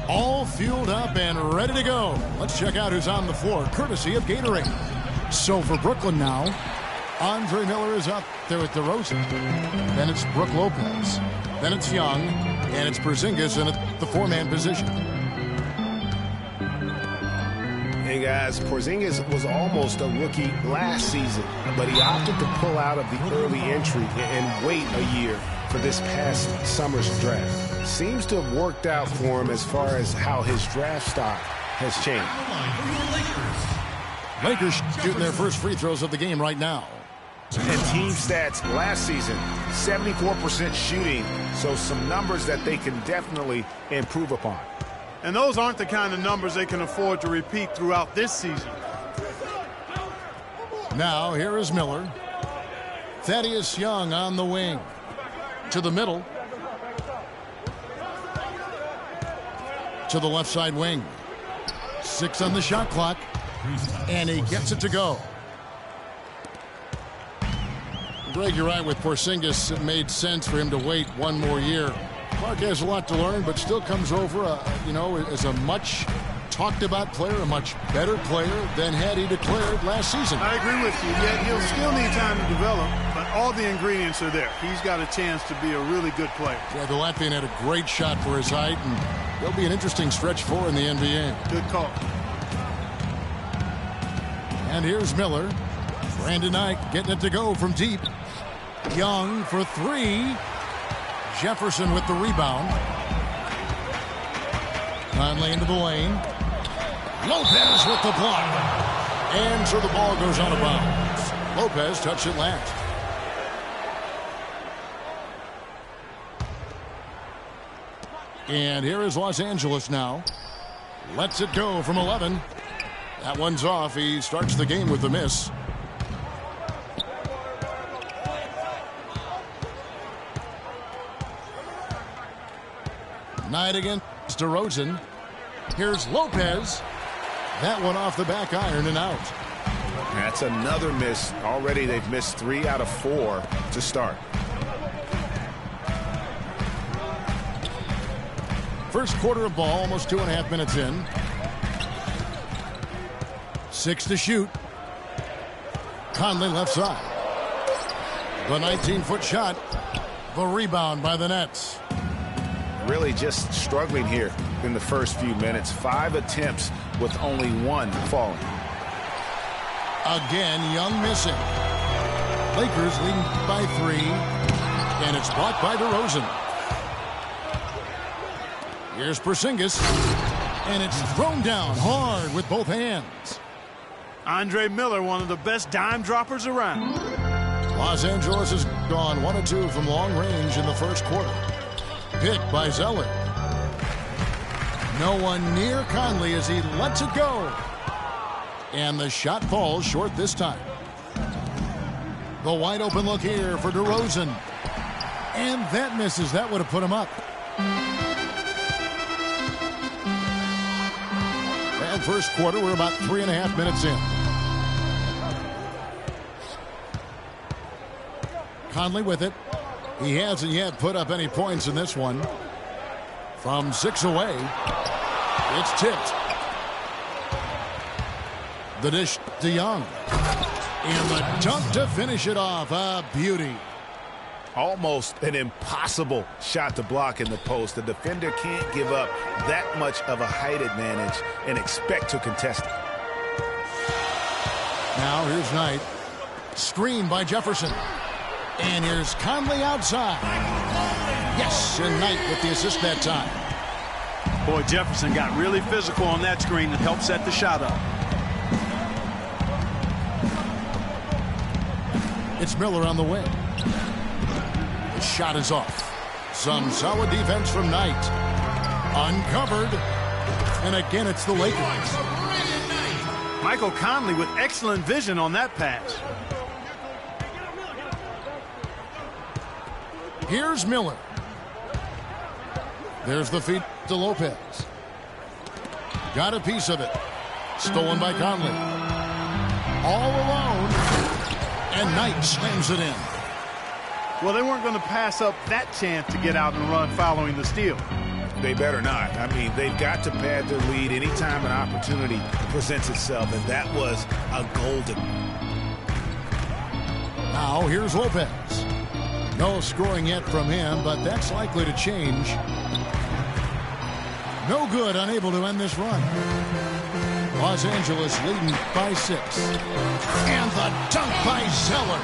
All fueled up and ready to go. Let's check out who's on the floor, courtesy of Gatorade. So for Brooklyn now, Andre Miller is up there with DeRozan. Then it's Brook Lopez. Then it's Young. And it's Porzingis in the four-man position. Hey guys, Porzingis was almost a rookie last season, but he opted to pull out of the early entry and wait a year for this past summer's draft. Seems to have worked out for him as far as how his draft stock has changed. Lakers shooting their first free throws of the game right now. And team stats last season, 74% shooting, so some numbers that they can definitely improve upon. And those aren't the kind of numbers they can afford to repeat throughout this season. Now here is Miller. Thaddeus Young on the wing. To the middle. To the left side wing. 6 on the shot clock. And he gets it to go. Greg, you're right with Porzingis. It made sense for him to wait one more year. Clark has a lot to learn, but still comes over, as a much talked about player, a much better player than had he declared last season. I agree with you. Yet he'll still need time to develop, but all the ingredients are there. He's got a chance to be a really good player. Yeah, the Latvian had a great shot for his height, and he'll be an interesting stretch for in the NBA. Good call. And here's Miller. Brandon Knight getting it to go from deep. Young for 3. Jefferson with the rebound. Conley into the lane. Lopez with the block. And so the ball goes out of bounds. Lopez touched it last. And here is Los Angeles now. Lets it go from 11. That one's off. He starts the game with the miss. Knight against DeRozan. Here's Lopez. That one off the back iron and out. That's another miss. Already they've missed 3 out of 4 to start. First quarter of ball, almost 2.5 minutes in. 6 to shoot. Conley left side. The 19-foot shot. The rebound by the Nets. Really just struggling here in the first few minutes. 5 attempts with only 1 falling. Again, Young missing. Lakers leading by 3. And it's blocked by DeRozan. Here's Porzingis. And it's thrown down hard with both hands. Andre Miller, one of the best dime droppers around. Los Angeles has gone 1 of 2 from long range in the first quarter. Picked by Zeller. No one near Conley as he lets it go. And the shot falls short this time. The wide open look here for DeRozan. And that misses. That would have put him up. And first quarter, we're about 3.5 minutes in. Conley with it. He hasn't yet put up any points in this one. From 6 away, it's tipped. The dish to Young. And the dunk to finish it off. A beauty. Almost an impossible shot to block in the post. The defender can't give up that much of a height advantage and expect to contest it. Now here's Knight. Screen by Jefferson. And here's Conley outside. Yes, and Knight with the assist that time. Boy, Jefferson got really physical on that screen to help set the shot up. It's Miller on the wing. The shot is off. Some solid defense from Knight. Uncovered. And again, it's the Lakers. Michael Conley with excellent vision on that pass. Here's Miller. There's the feed to Lopez. Got a piece of it. Stolen by Conley. All alone. And Knight slams it in. Well, they weren't going to pass up that chance to get out and run following the steal. They better not. I mean, they've got to pad their lead anytime an opportunity presents itself, and that was a golden. Now here's Lopez. No scoring yet from him, but that's likely to change. No good, unable to end this run. Los Angeles leading by 6. And the dunk by Zeller.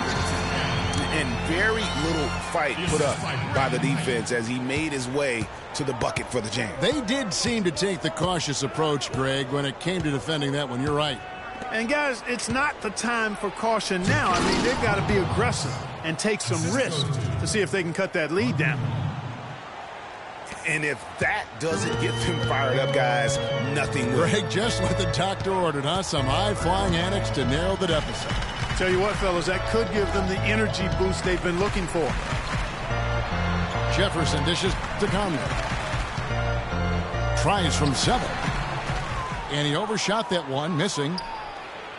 And very little fight put up by the defense as he made his way to the bucket for the jam. They did seem to take the cautious approach, Greg, when it came to defending that one. You're right. And, guys, it's not the time for caution now. I mean, they've got to be aggressive and take some risks to see if they can cut that lead down. And if that doesn't get them fired up, guys, nothing will. Greg, just what the doctor ordered, huh? Some high-flying antics to narrow the deficit. Tell you what, fellas, that could give them the energy boost they've been looking for. Jefferson dishes to Conley. Tries from 7. And he overshot that one, missing.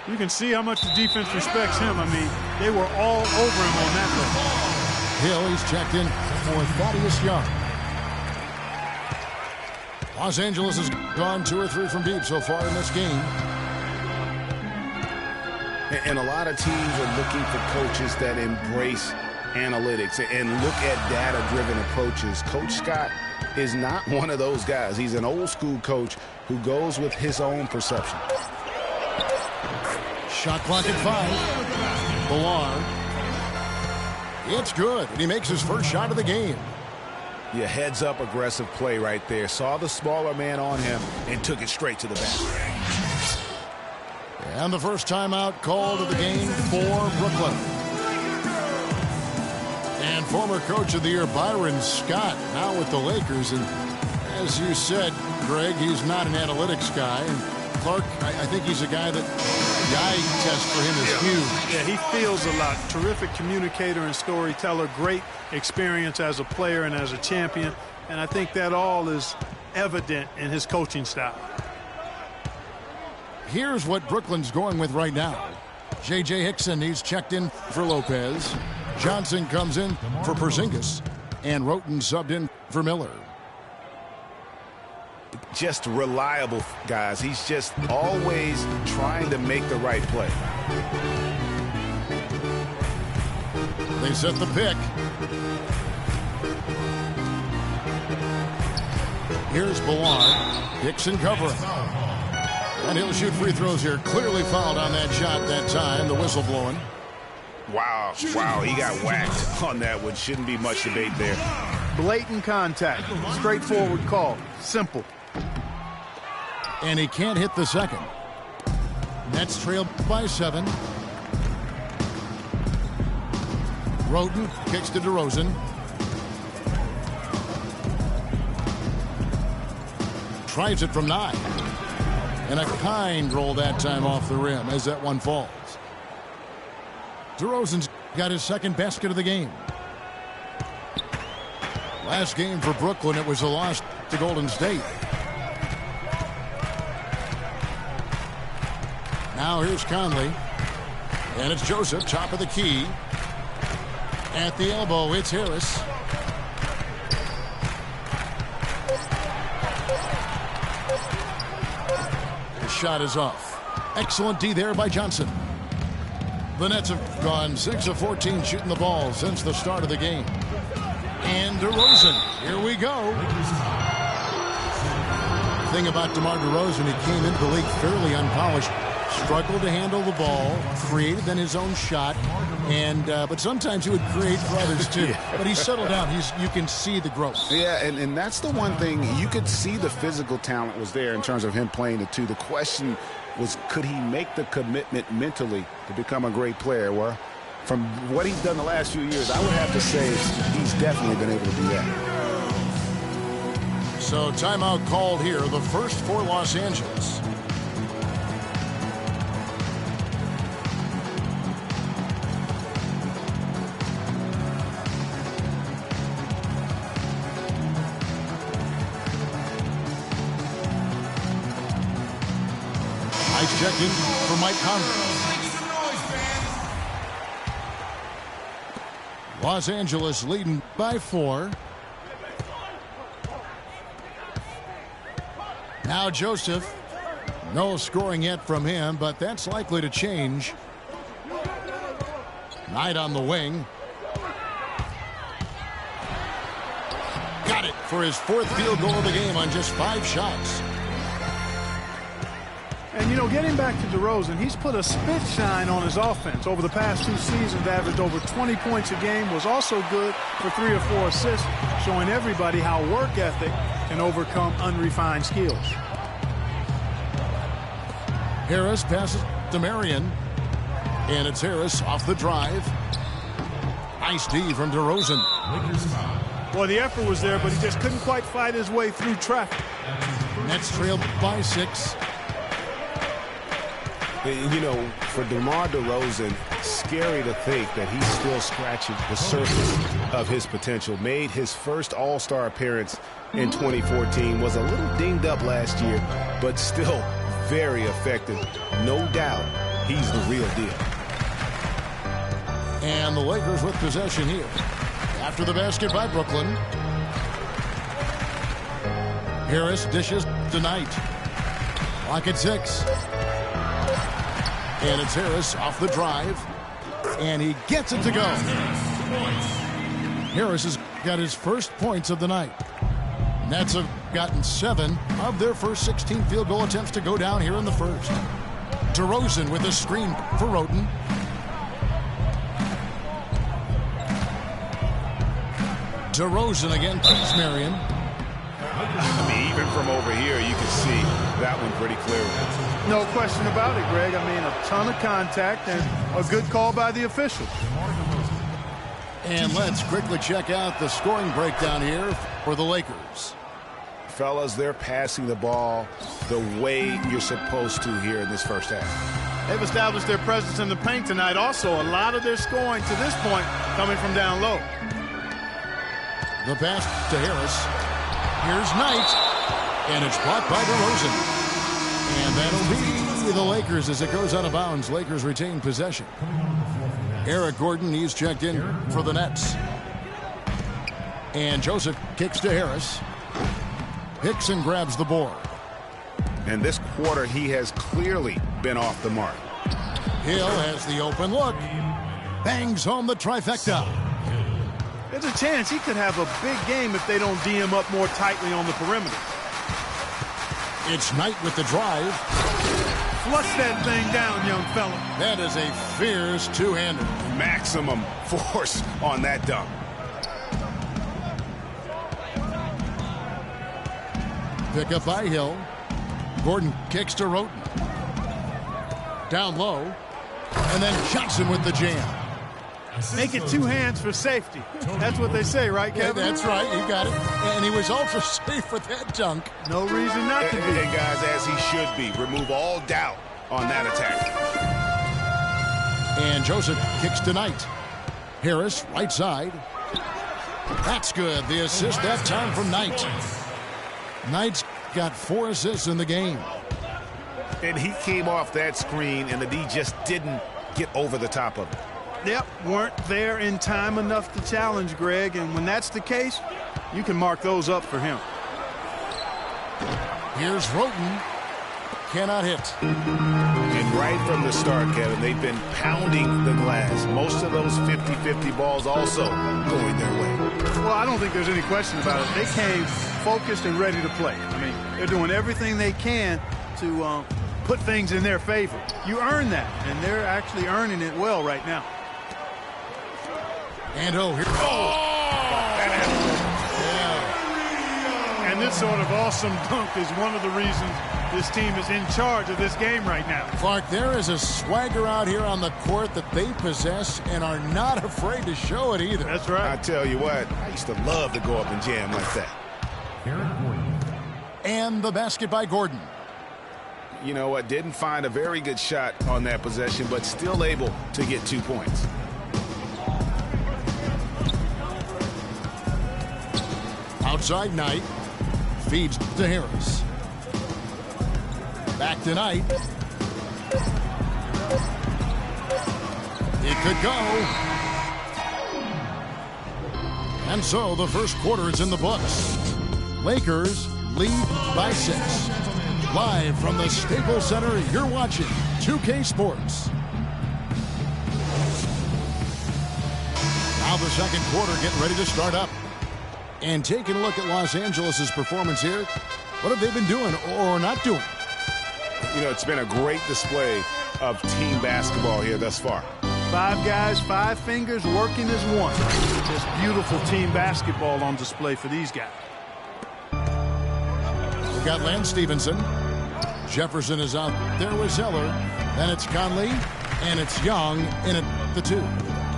You can see how much the defense respects him. I mean, they were all over him on that look. Hill, he's checked in for Thaddeus Young. Los Angeles has gone 2 or 3 from deep so far in this game. And a lot of teams are looking for coaches that embrace analytics and look at data-driven approaches. Coach Scott is not one of those guys. He's an old-school coach who goes with his own perception. Shot clock at 5. Ballard. It's good, and he makes his first shot of the game. Yeah, heads-up aggressive play right there. Saw the smaller man on him and took it straight to the basket. And the first timeout called of the game for Brooklyn. And former Coach of the Year Byron Scott now with the Lakers. And as you said, Greg, he's not an analytics guy. And Clark, I think he's a guy that the eye test for him is huge. Yeah, he feels a lot. Terrific communicator and storyteller. Great experience as a player and as a champion. And I think that all is evident in his coaching style. Here's what Brooklyn's going with right now. J.J. Hickson, he's checked in for Lopez. Johnson comes in for Porzingis. And Roten subbed in for Miller. Just reliable, guys. He's just always trying to make the right play. They set the pick. Here's Ballard. Hickson covering. And he'll shoot free throws here. Clearly fouled on that shot that time. The whistle blowing. Wow, he got whacked on that one. Shouldn't be much debate there. Blatant contact. Straightforward call. Simple. And he can't hit the second. Nets trail by 7. Roten kicks to DeRozan. Tries it from 9. And a kind roll that time off the rim as that one falls. DeRozan's got his second basket of the game. Last game for Brooklyn, it was a loss to Golden State. Now here's Conley. And it's Joseph, top of the key. At the elbow, it's Harris. The shot is off. Excellent D there by Johnson. The Nets have gone 6 of 14 shooting the ball since the start of the game. And DeRozan, here we go. The thing about DeMar DeRozan, he came into the league fairly unpolished. Struggled to handle the ball, created then his own shot, and but sometimes he would create for others too. Yeah. But he's settled down. You can see the growth. Yeah, and that's the one thing. You could see the physical talent was there in terms of him playing the two. The question was, could he make the commitment mentally to become a great player? Well, from what he's done the last few years, I would have to say he's definitely been able to do that. So timeout called here, the first for Los Angeles. Nice check in for Mike Conley. Los Angeles leading by 4. Now Joseph. No scoring yet from him, but that's likely to change. Knight on the wing. Got it for his 4th field goal of the game on just 5 shots. And, you know, getting back to DeRozan, he's put a spit shine on his offense. Over the past 2 seasons, averaged over 20 points a game, was also good for 3 or 4 assists, showing everybody how work ethic can overcome unrefined skills. Harris passes to Marion. And it's Harris off the drive. Nice D from DeRozan. Well, the effort was there, but he just couldn't quite fight his way through traffic. Nets trailed by 6. You know, for DeMar DeRozan, scary to think that he's still scratching the surface of his potential. Made his first All-Star appearance in 2014. Was a little dinged up last year, but still very effective. No doubt he's the real deal. And the Lakers with possession here. After the basket by Brooklyn. Harris dishes to Knight. Clock at 6. And it's Harris off the drive. And he gets it to go. Harris has got his first points of the night. Nets have gotten 7 of their first 16 field goal attempts to go down here in the first. DeRozan with a screen for Roten. DeRozan again plays Marion. I mean, even from over here, you can see that one pretty clearly. No question about it, Greg. I mean, a ton of contact and a good call by the official. And let's quickly check out the scoring breakdown here for the Lakers. Fellas, they're passing the ball the way you're supposed to here in this first half. They've established their presence in the paint tonight. Also, a lot of their scoring to this point coming from down low. The pass to Harris. Here's Knight. And it's blocked by DeRozan. And that'll be the Lakers as it goes out of bounds. Lakers retain possession. Eric Gordon, he's checked in for the Nets. And Joseph kicks to Harris. Hickson grabs the board. And this quarter, he has clearly been off the mark. Hill has the open look. Bangs home the trifecta. There's a chance he could have a big game if they don't D him up more tightly on the perimeter. It's Knight with the drive. Flush that thing down, young fella. That is a fierce two-hander. Maximum force on that dunk. Pick up by Hill. Gordon kicks to Roten. Down low. And then Johnson with the jam. Make it 2 hands for safety. That's what they say, right, Kevin? Yeah, that's right. You got it. And he was ultra safe with that dunk. No reason not to be. And guys, as he should be. Remove all doubt on that attack. And Joseph kicks to Knight. Harris, right side. That's good. The assist that time from Knight. Knight's got 4 assists in the game. And he came off that screen, and the D just didn't get over the top of it. Yep, weren't there in time enough to challenge Greg, and when that's the case, you can mark those up for him. Here's Roten. Cannot hit. And right from the start, Kevin, they've been pounding the glass. Most of those 50-50 balls also going their way. Well, I don't think there's any question about it. They came focused and ready to play. I mean, they're doing everything they can to put things in their favor. You earn that, and they're actually earning it well right now. And here. And this sort of awesome dunk is one of the reasons this team is in charge of this game right now. Clark, there is a swagger out here on the court that they possess and are not afraid to show it either. That's right. I tell you what, I used to love to go up and jam like that. And the basket by Gordon. You know what, didn't find a very good shot on that possession, but still able to get 2 points. Outside Knight. Feeds to Harris. Back to Knight. It could go. And so the first quarter is in the books. Lakers lead by 6. Live from the Staples Center, you're watching 2K Sports. Now the second quarter getting ready to start up. And taking a look at Los Angeles' performance here, what have they been doing or not doing? You know, it's been a great display of team basketball here thus far. 5 guys, 5 fingers working as one. Just beautiful team basketball on display for these guys. We got Lance Stevenson. Jefferson is out there with Zeller. Then it's Conley, and it's Young in at the 2.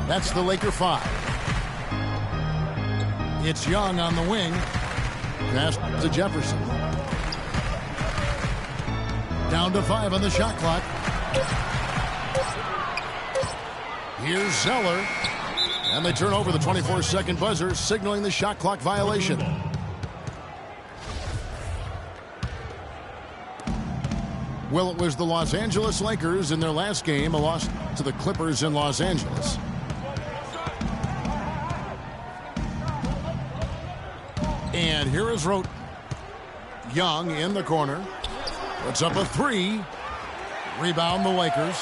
That's the Laker 5. It's Young on the wing. Pass to Jefferson. Down to 5 on the shot clock. Here's Zeller. And they turn over the 24-second buzzer, signaling the shot clock violation. Well, it was the Los Angeles Lakers in their last game, a loss to the Clippers in Los Angeles. And here is Rote. Young in the corner. Puts up a 3. Rebound the Lakers.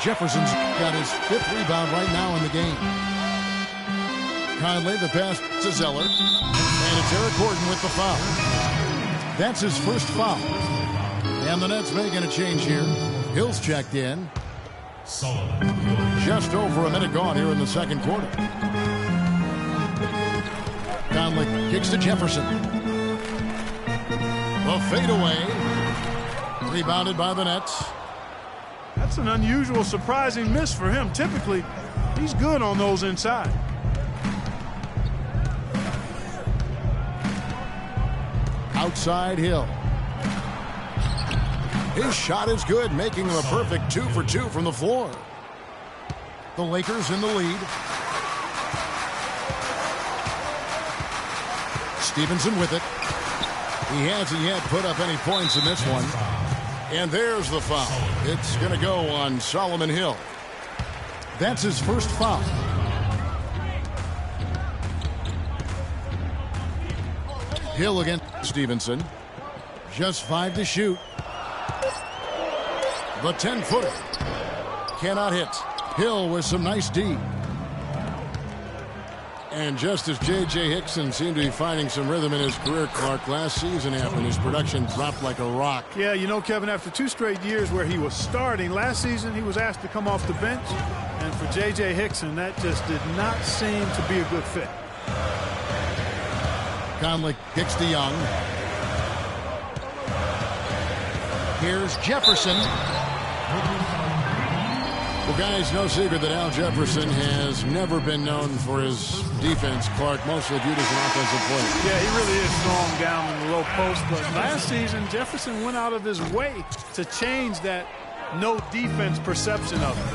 Jefferson's got his 5th rebound right now in the game. Conley, the pass to Zeller. And it's Eric Gordon with the foul. That's his first foul. And the Nets making a change here. Hill's checked in. Just over a minute gone here in the second quarter. Conley kicks to Jefferson. The fadeaway. Rebounded by the Nets. That's an unusual, surprising miss for him. Typically, he's good on those inside. Outside Hill. His shot is good, making him a perfect 2 for 2 from the floor. The Lakers in the lead. Stevenson with it. He hasn't yet put up any points in this one. And there's the foul. It's going to go on Solomon Hill. That's his first foul. Hill against Stevenson. Just 5 to shoot. The 10-footer. Cannot hit. Hill with some nice D. And just as J.J. Hickson seemed to be finding some rhythm in his career, Clark, last season happened. His production dropped like a rock. Yeah, you know, Kevin, after 2 straight years where he was starting, last season he was asked to come off the bench. And for J.J. Hickson, that just did not seem to be a good fit. Conley kicks to Young. Here's Jefferson. Well, guys, no secret that Al Jefferson has never been known for his defense. Clark, mostly viewed as an offensive player. Yeah, he really is strong down in the low post. But last season, Jefferson went out of his way to change that no defense perception of him.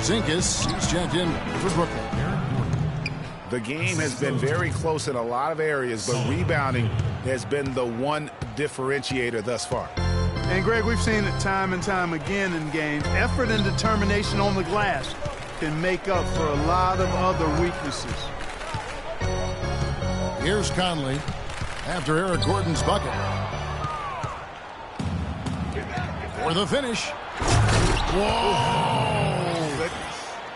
Zinkas, he's checked in for Brooklyn. The game has been very close in a lot of areas, but rebounding has been the one differentiator thus far. And, Greg, we've seen it time and time again in games. Effort and determination on the glass can make up for a lot of other weaknesses. Here's Conley after Eric Gordon's bucket. For the finish. Whoa!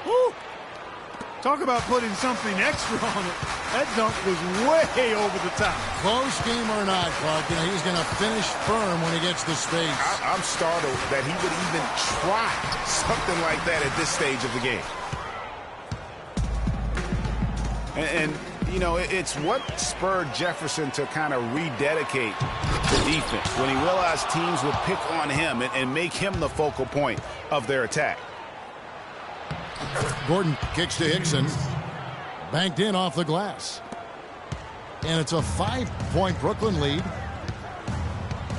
Woo! Talk about putting something extra on it. That dunk was way over the top. Close game or not, Clark, you know, he's going to finish firm when he gets the space. I'm startled that he would even try something like that at this stage of the game. And you know, it's what spurred Jefferson to kind of rededicate the defense when he realized teams would pick on him and make him the focal point of their attack. Gordon kicks to Hickson. Banked in off the glass. And it's a 5-point Brooklyn lead.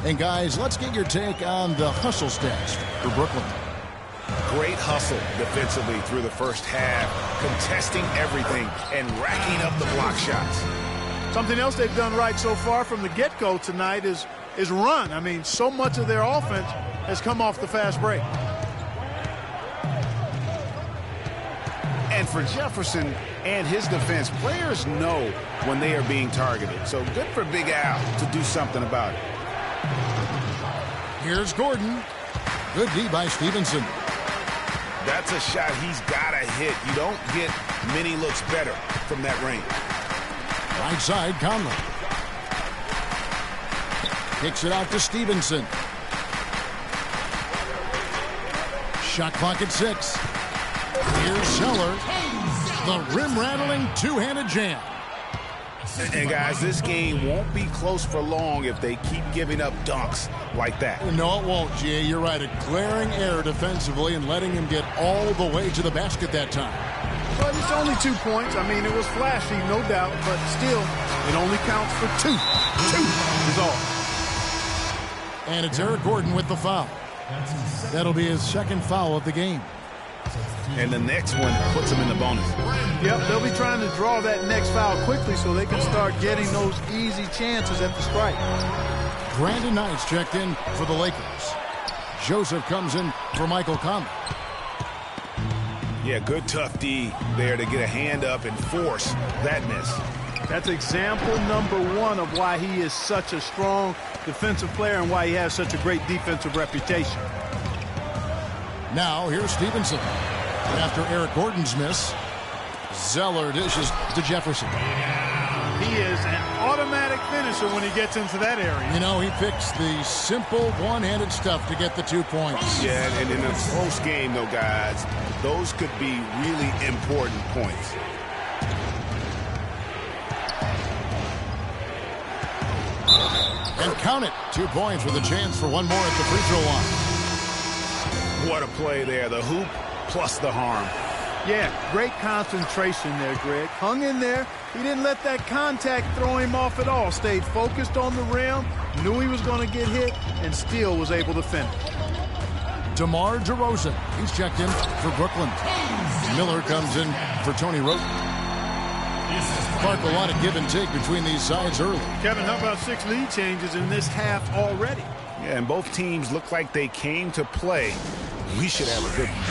And, guys, let's get your take on the hustle stats for Brooklyn. Great hustle defensively through the first half, contesting everything and racking up the block shots. Something else they've done right so far from the get-go tonight is run. I mean, so much of their offense has come off the fast break. And And for Jefferson and his defense, players know when they are being targeted. So good for Big Al to do something about it. Here's Gordon. Good D by Stevenson. That's a shot he's got to hit. You don't get many looks better from that range. Right side, Conley. Kicks it out to Stevenson. Shot clock at 6. Here's Zeller. The rim-rattling two-handed jam. And, guys, this game won't be close for long if they keep giving up dunks like that. No, it won't, G.A. You're right. A glaring error defensively and letting him get all the way to the basket that time. But it's only 2 points. I mean, it was flashy, no doubt, but still, it only counts for 2. 2 is all. And it's Eric Gordon with the foul. That'll be his second foul of the game. And the next one puts him in the bonus. Yep, they'll be trying to draw that next foul quickly so they can start getting those easy chances at the strike. Brandon Knight's checked in for the Lakers. Joseph comes in for Michael Conley. Yeah, good tough D there to get a hand up and force that miss. That's example number 1 of why he is such a strong defensive player and why he has such a great defensive reputation. Now, here's Stevenson. After Eric Gordon's miss, Zeller dishes to Jefferson. He is an automatic finisher when he gets into that area. You know, he picks the simple one-handed stuff to get the 2 points. Yeah, and in a close game, though, guys, those could be really important points. And count it. 2 points with a chance for one more at the free throw line. What a play there. The hoop plus the harm. Yeah, great concentration there, Greg. Hung in there. He didn't let that contact throw him off at all. Stayed focused on the rim, knew he was going to get hit, and still was able to finish. DeMar DeRozan. He's checked in for Brooklyn. Miller comes in for Tony Wroten. Clark, a lot of give and take between these sides early. Kevin, how about 6 lead changes in this half already? Yeah, and both teams look like they came to play. We should have a good one.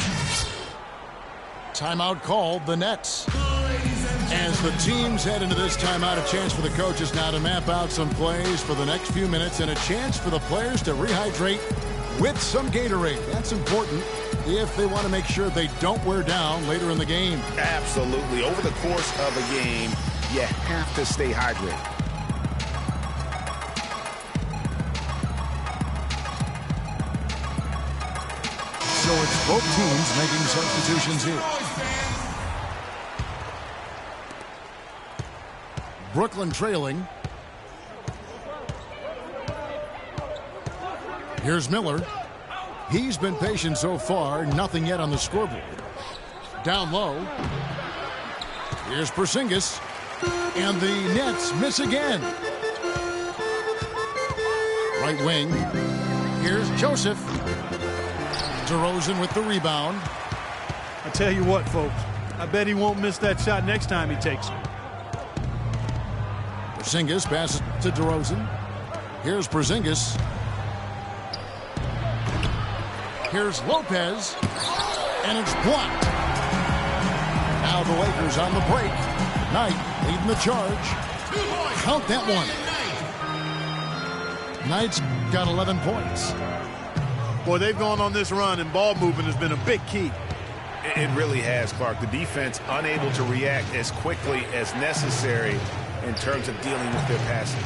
Timeout called, the Nets. As the teams head into this timeout, a chance for the coaches now to map out some plays for the next few minutes and a chance for the players to rehydrate with some Gatorade. That's important if they want to make sure they don't wear down later in the game. Absolutely. Over the course of a game, you have to stay hydrated. So it's both teams making substitutions here. Brooklyn trailing. Here's Miller. He's been patient so far. Nothing yet on the scoreboard. Down low. Here's Porzingis. And the Nets miss again. Right wing. Here's Joseph. DeRozan with the rebound. I tell you what, folks. I bet he won't miss that shot next time he takes it. Porzingis passes to DeRozan. Here's Porzingis. Here's Lopez. And it's blocked. Now the Lakers on the break. Knight leading the charge. Count that one. Knight's got 11 points. Boy, they've gone on this run, and ball movement has been a big key. It really has, Clark. The defense unable to react as quickly as necessary in terms of dealing with their passing.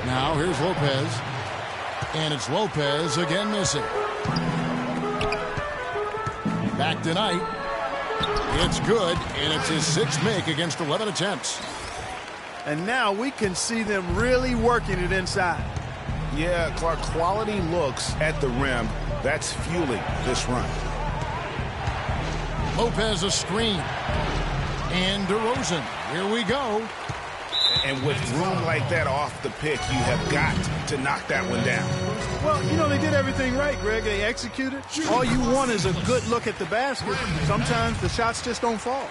Now here's Lopez. And it's Lopez again missing. Back to Knight. It's good, and it's his 6th make against 11 attempts. And now we can see them really working it inside. Yeah, Clark, quality looks at the rim. That's fueling this run. Lopez a screen. And DeRozan. Here we go. And with room like that off the pick, you have got to knock that one down. Well, you know, they did everything right, Greg. They executed. All you want is a good look at the basket. Sometimes the shots just don't fall.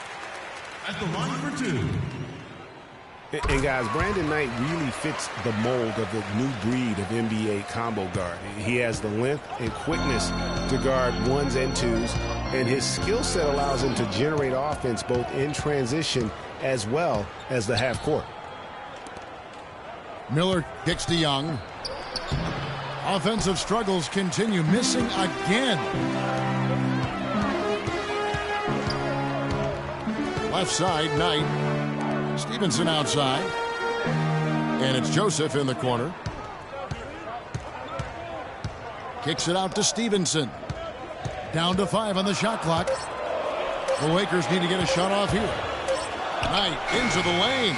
At the line for 2. And guys, Brandon Knight really fits the mold of the new breed of NBA combo guard. He has the length and quickness to guard ones and twos, and his skill set allows him to generate offense both in transition as well as the half court. Miller kicks to Young. Offensive struggles continue, missing again. Left side, Knight. Stevenson outside. And it's Joseph in the corner. Kicks it out to Stevenson. Down to 5 on the shot clock. The Lakers need to get a shot off here. Knight into the lane.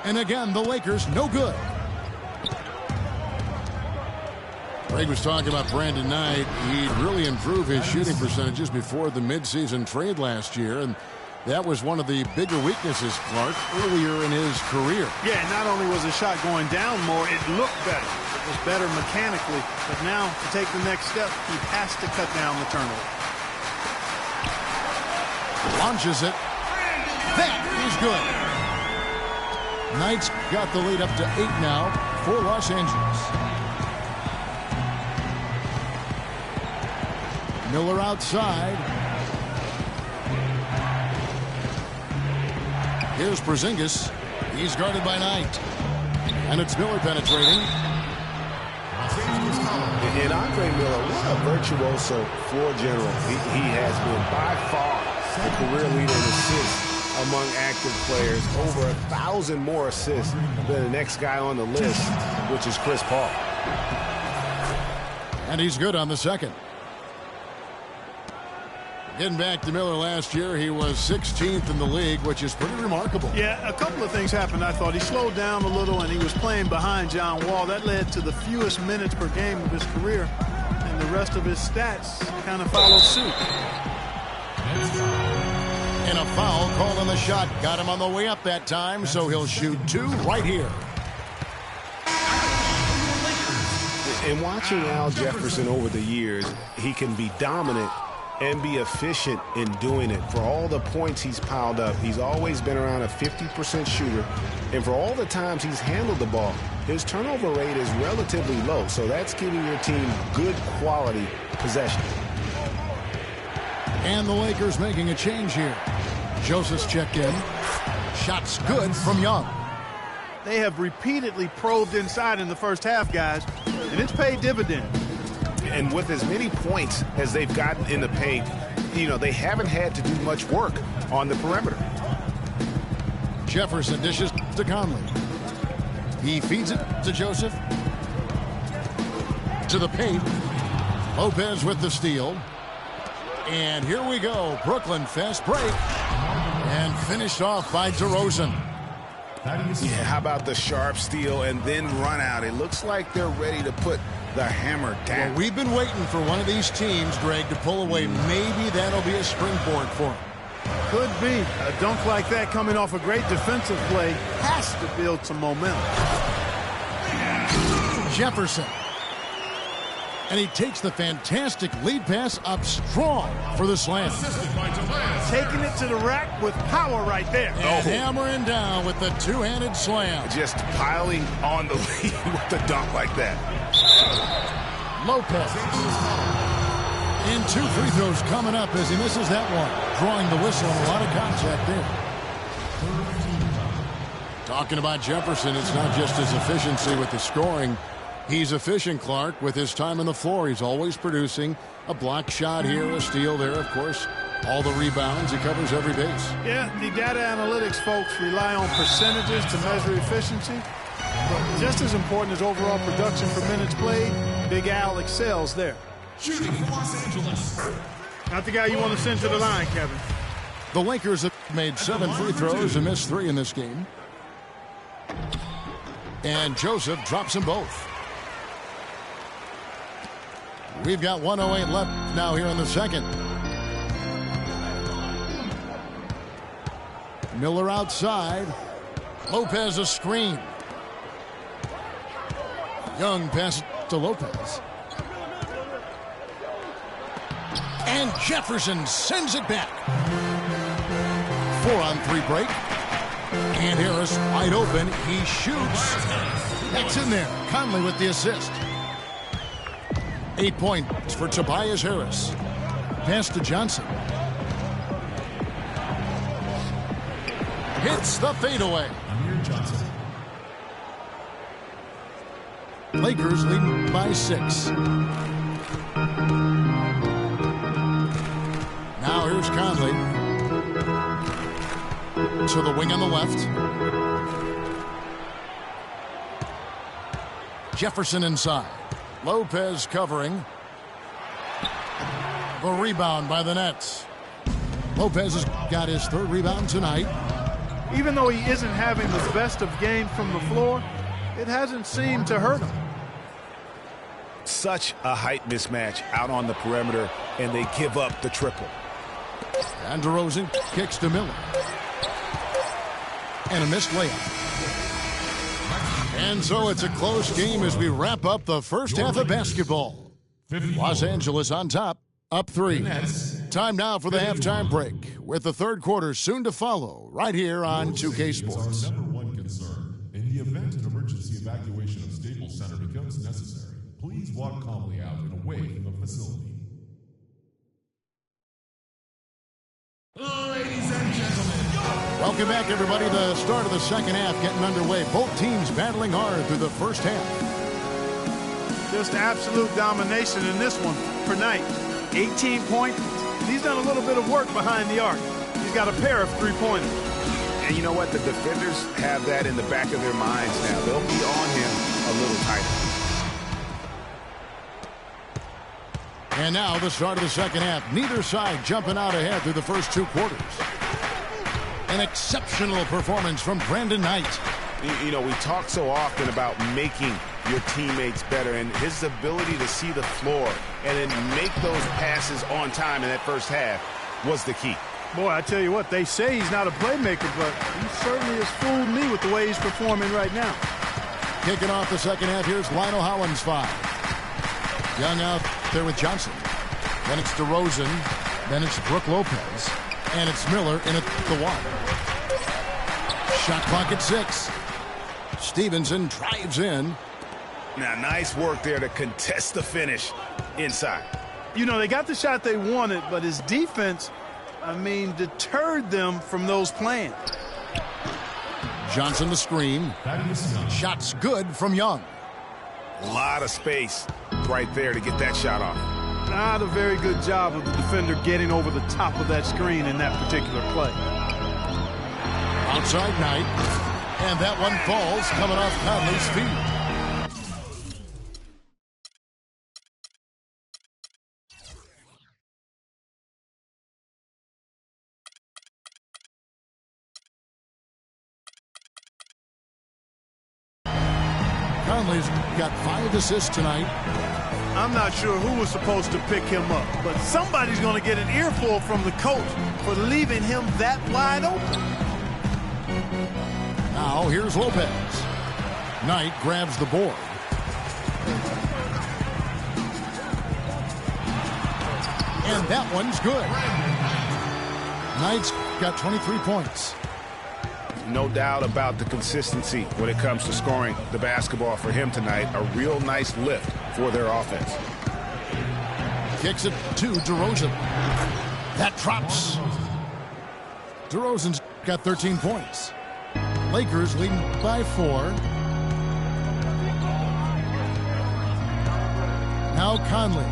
And again, the Lakers no good. Greg was talking about Brandon Knight. He'd really improved his shooting percentages before the midseason trade last year, and that was one of the bigger weaknesses, Clark, earlier in his career. Yeah, not only was his shot going down more, it looked better. It was better mechanically, but now to take the next step, he has to cut down the turnover. Launches it. That is good. Knight's got the lead up to 8 now for Los Angeles. Miller outside. Here's Porzingis. He's guarded by Knight. And it's Miller penetrating. And Andre Miller, what a virtuoso floor general he has been. By far the career leader in assists among active players. Over 1,000 more assists than the next guy on the list, which is Chris Paul. And he's good on the second. Getting back to Miller last year, he was 16th in the league, which is pretty remarkable. Yeah, a couple of things happened. I thought he slowed down a little, and he was playing behind John Wall. That led to the fewest minutes per game of his career, and the rest of his stats kind of followed suit. And a foul called on the shot. Got him on the way up that time, so he'll shoot 2 right here. And watching Al Jefferson over the years, he can be dominant and be efficient in doing it. For all the points he's piled up, he's always been around a 50% shooter. And for all the times he's handled the ball, his turnover rate is relatively low. So that's giving your team good quality possession. And the Lakers making a change here. Joseph's checked in. Shot's good from Young. They have repeatedly probed inside in the first half, guys, and it's paid dividends. And with as many points as they've gotten in the paint, you know, they haven't had to do much work on the perimeter. Jefferson dishes to Conley. He feeds it to Joseph. To the paint. Lopez with the steal. And here we go. Brooklyn fast break. And finished off by DeRozan. Yeah, how about the sharp steal and then run out? It looks like they're ready to put the hammer down. Well, we've been waiting for one of these teams, Greg, to pull away. Maybe that'll be a springboard for them. Could be. A dunk like that coming off a great defensive play has to build some momentum. Jefferson. And he takes the fantastic lead pass up strong for the slam. Taking it to the rack with power right there. And hammering down with the two-handed slam. Just piling on the lead with the dunk like that. Lopez. And 2 free throws coming up as he misses that one. Drawing the whistle and a lot of contact there. Talking about Jefferson, it's not just his efficiency with the scoring. He's efficient, Clark, with his time on the floor. He's always producing a block shot here, a steal there, of course. All the rebounds. He covers every base. Yeah, the data analytics folks rely on percentages to measure efficiency. But just as important as overall production for minutes played, Big Al excels there. Shooting for Los Angeles. Not the guy you want to send to the line, Kevin. The Lakers have made 7 free throws and missed 3 in this game. And Joseph drops them both. We've got 1:08 left now here in the second. Miller outside. Lopez a screen. Young passes to Lopez. And Jefferson sends it back. 4-on-3 break. And Harris wide open. He shoots. That's in there. Conley with the assist. 8 points for Tobias Harris. Pass to Johnson. Hits the fadeaway. Amir Johnson. Lakers leading by 6. Now here's Conley. To the wing on the left. Jefferson inside. Lopez covering. The rebound by the Nets. Lopez has got his 3rd rebound tonight. Even though he isn't having the best of games from the floor, it hasn't seemed to hurt him. Such a height mismatch out on the perimeter, and they give up the triple. And DeRozan kicks to Miller. And a missed layup. And so it's a close game as we wrap up the first half of basketball. Los Angeles on top, up 3. Time now for the halftime break, with the 3rd quarter soon to follow, right here on 2K Sports. Our number one concern. In the event an emergency evacuation of Staples Center becomes necessary, please walk calmly out and away from the facility. Ladies and gentlemen, Welcome back, everybody. The start of the second half getting underway. Both teams battling hard through the first half. Just absolute domination in this one for Knight. 18 points. He's done a little bit of work behind the arc. He's got a pair of 3-pointers. And you know what? The defenders have that in the back of their minds now. They'll be on him a little tighter. And now the start of the second half. Neither side jumping out ahead through the first 2 quarters. An exceptional performance from Brandon Knight. You know, we talk so often about making your teammates better, and his ability to see the floor and then make those passes on time in that first half was the key. Boy, I tell you what, they say he's not a playmaker, but he certainly has fooled me with the way he's performing right now. Kicking off the second half, here's Lionel Hollins 5. Young out there with Johnson. Then it's DeRozan. Then it's Brook Lopez. And it's Miller in at the 1. Shot clock at 6. Stevenson drives in. Now, nice work there to contest the finish inside. You know, they got the shot they wanted, but his defense, deterred them from those plans. Johnson the screen. Shot's good from Young. A lot of space right there to get that shot off. Not a very good job of the defender getting over the top of that screen in that particular play. Outside Knight. And that one falls coming off Conley's feet. Conley's got 5 assists tonight. I'm not sure who was supposed to pick him up, but somebody's going to get an earful from the coach for leaving him that wide open. Now here's Lopez. Knight grabs the board. And that one's good. Knight's got 23 points. No doubt about the consistency when it comes to scoring the basketball for him tonight. A real nice lift for their offense. Kicks it to DeRozan. That drops. DeRozan's got 13 points. Lakers leading by 4. Now Conley.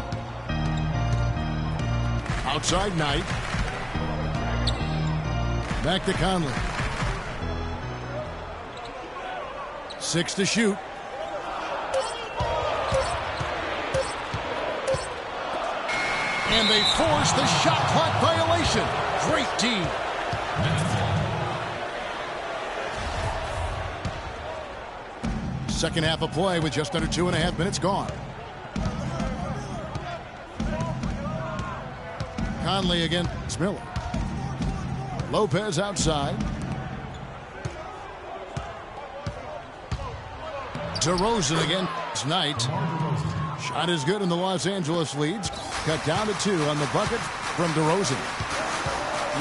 Outside Knight. Back to Conley. 6 to shoot. And they force the shot clock violation. Great team. Second half of play with just under 2.5 minutes gone. Conley against Miller. Lopez outside. DeRozan against Knight. Shot is good, and the Los Angeles leads. Cut down to 2 on the bucket from DeRozan.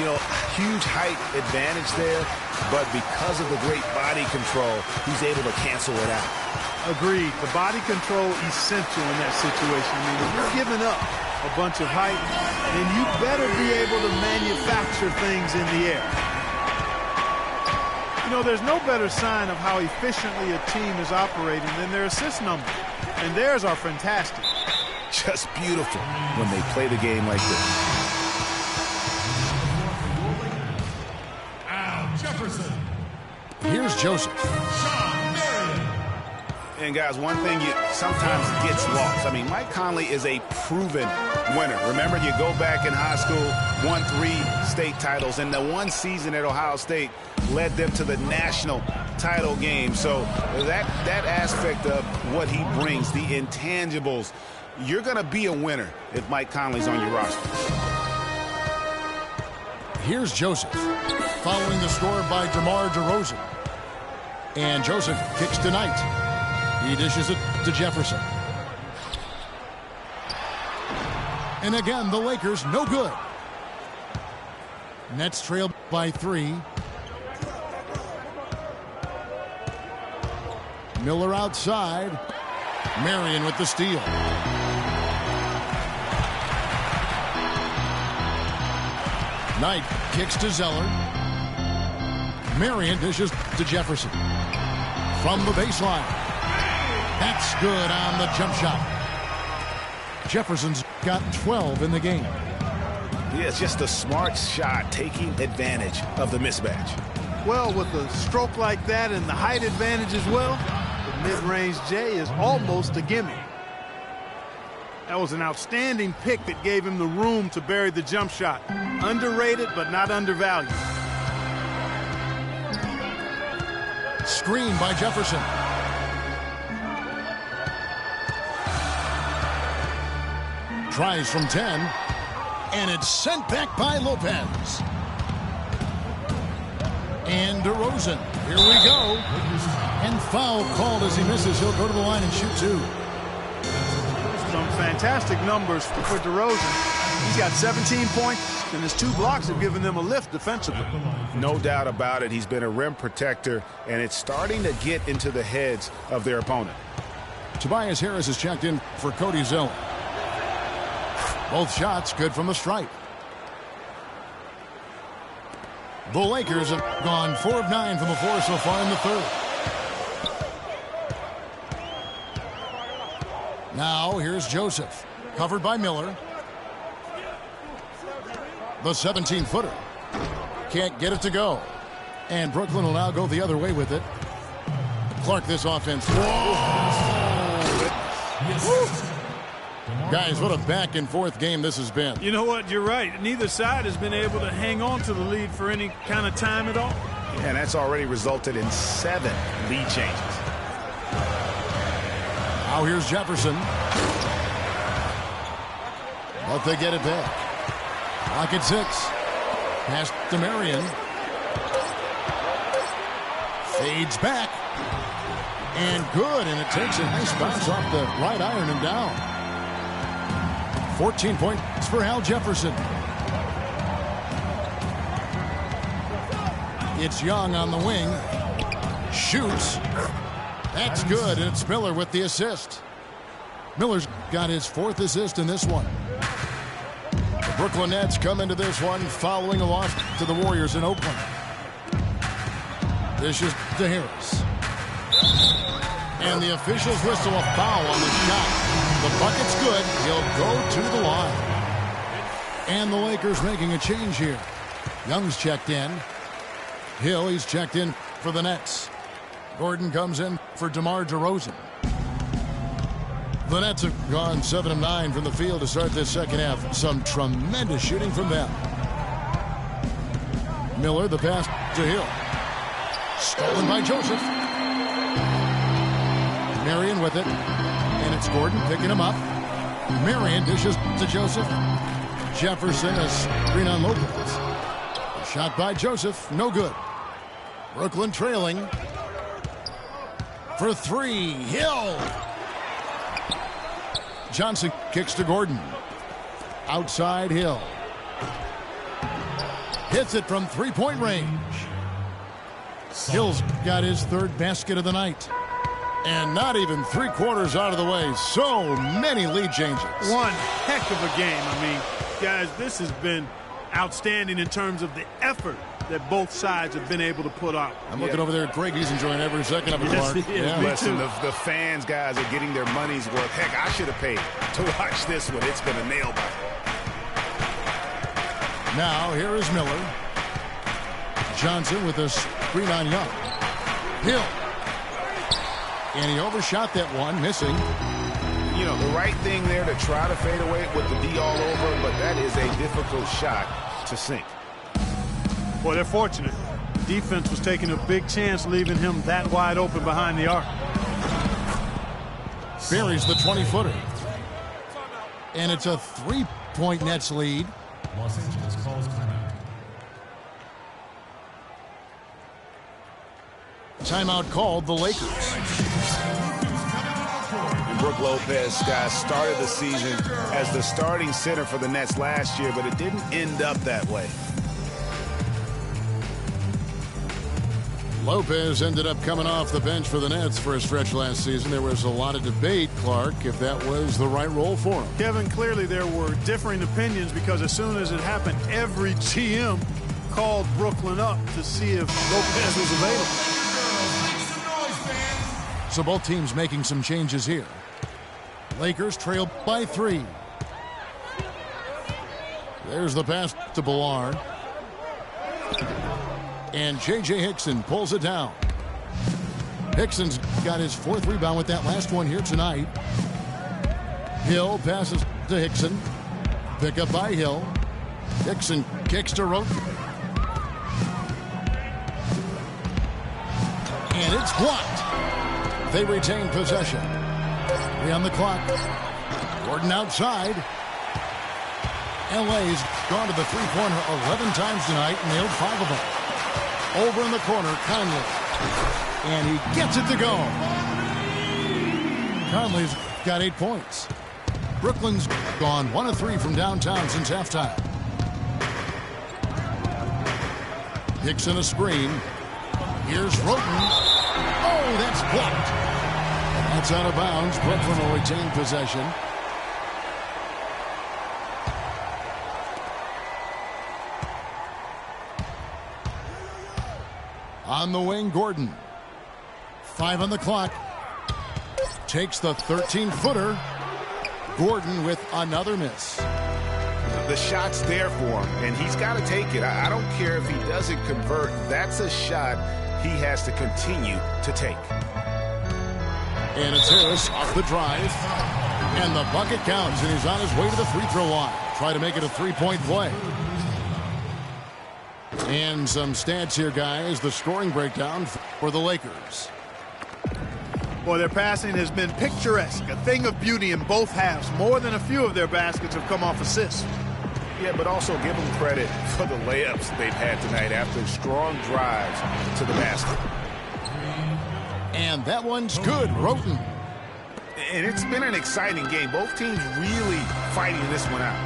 You know, huge height advantage there. but because of the great body control, he's able to cancel it out. Agreed. The body control essential in that situation. I mean, if you're giving up a bunch of height, then you better be able to manufacture things in the air. You know, there's no better sign of how efficiently a team is operating than their assist number. And theirs are fantastic. Just beautiful when they play the game like this. Al Jefferson. Here's Joseph. And guys, one thing sometimes gets lost. I mean, Mike Conley is a proven winner. Remember, you go back in high school, won 3 state titles, and the one season at Ohio State led them to the national title game. So that aspect of what he brings, the intangibles, you're going to be a winner if Mike Conley's on your roster. Here's Joseph, following the score by DeMar DeRozan. And Joseph kicks tonight. He dishes it to Jefferson. And again, the Lakers no good. Nets trail by 3. Miller outside. Marion with the steal. Knight kicks to Zeller. Marion dishes to Jefferson. From the baseline. That's good on the jump shot. Jefferson's got 12 in the game. Yeah, it's just a smart shot, taking advantage of the mismatch. Well, with a stroke like that and the height advantage as well, the mid-range J is almost a gimme. That was an outstanding pick that gave him the room to bury the jump shot. Underrated, but not undervalued. Screen by Jefferson. Tries from 10, and it's sent back by Lopez. And DeRozan, here we go. And foul called as he misses. He'll go to the line and shoot 2. Some fantastic numbers for DeRozan. He's got 17 points, and his 2 blocks have given them a lift defensively. No doubt about it. He's been a rim protector, and it's starting to get into the heads of their opponent. Tobias Harris is checked in for Cody Zeller. Both shots good from the stripe. The Lakers have gone 4 of 9 from the floor so far in the third. Now here's Joseph, covered by Miller. The 17-footer can't get it to go. And Brooklyn will now go the other way with it. Clark, this offense. Whoa! Guys, what a back-and-forth game this has been. You know what? You're right. Neither side has been able to hang on to the lead for any kind of time at all. Yeah, and that's already resulted in 7 lead changes. Now here's Jefferson. But they get it back. Rocket 6. Pass to Marion. Fades back. And good, and it takes a nice bounce off the right iron and down. 14 points for Al Jefferson. It's Young on the wing. Shoots. That's good, and it's Miller with the assist. Miller's got his 4th assist in this one. The Brooklyn Nets come into this one following a loss to the Warriors in Oakland. This is to Harris. And the officials whistle a foul on the shot. The bucket's good. He'll go to the line. And the Lakers making a change here. Young's checked in. Hill, he's checked in for the Nets. Gordon comes in for DeMar DeRozan. The Nets have gone 7 of 9 from the field to start this second half. Some tremendous shooting from them. Miller, the pass to Hill. Stolen by Joseph. Marion with it. And it's Gordon picking him up. Marion dishes to Joseph. Jefferson, a screen on Lopez. A shot by Joseph, no good. Brooklyn trailing. For 3, Hill. Johnson kicks to Gordon. Outside Hill. Hits it from 3-point range. Hill's got his third basket of the night. And not even 3/4 out of the way. So many lead changes. One heck of a game. I mean, guys, this has been outstanding in terms of the effort that both sides have been able to put out. I'm looking over there at Greg. He's enjoying every second of it, Mark. Yeah. Listen, the fans, guys, are getting their money's worth. Heck, I should have paid to watch this one. It's been a nail biter. Now, here is Miller. Johnson with a screen on Young. Hill. And he overshot that one, missing. You know, the right thing there to try to fade away with the D all over, but that is a difficult shot to sink. Well, they're fortunate. Defense was taking a big chance leaving him that wide open behind the arc. Buries the 20-footer. And it's a 3-point Nets lead. Los Angeles calls timeout. Timeout called the Lakers. Brook Lopez, guys, started the season as the starting center for the Nets last year, but it didn't end up that way. Lopez ended up coming off the bench for the Nets for a stretch last season. There was a lot of debate, Clark, if that was the right role for him. Kevin, clearly there were differing opinions because as soon as it happened, every GM called Brooklyn up to see if Lopez was available. So both teams making some changes here. Lakers trail by 3. There's the pass to Ballard. And J.J. Hickson pulls it down. Hickson's got his 4th rebound with that last one here tonight. Hill passes to Hickson. Pick up by Hill. Hickson kicks to Roten. And it's blocked. They retain possession. 3 on the clock. Gordon outside. LA's gone to the three-pointer 11 times tonight and nailed 5 of them. Over in the corner, Conley. And he gets it to go. Conley's got 8 points. Brooklyn's gone 1 of 3 from downtown since halftime. Hickson a screen. Here's Roten. Oh, that's blocked. That's out of bounds. Brooklyn will retain possession. On the wing, Gordon. 5 on the clock. Takes the 13-footer. Gordon with another miss. The shot's there for him, and he's got to take it. I don't care if he doesn't convert. That's a shot he has to continue to take. And it's Harris off the drive. And the bucket counts, and he's on his way to the free throw line. Try to make it a 3-point play. And some stats here, guys. The scoring breakdown for the Lakers. Boy, their passing has been picturesque. A thing of beauty in both halves. More than a few of their baskets have come off assists. Yeah, but also give them credit for the layups they've had tonight after strong drives to the basket. And that one's good. Roten. And it's been an exciting game. Both teams really fighting this one out.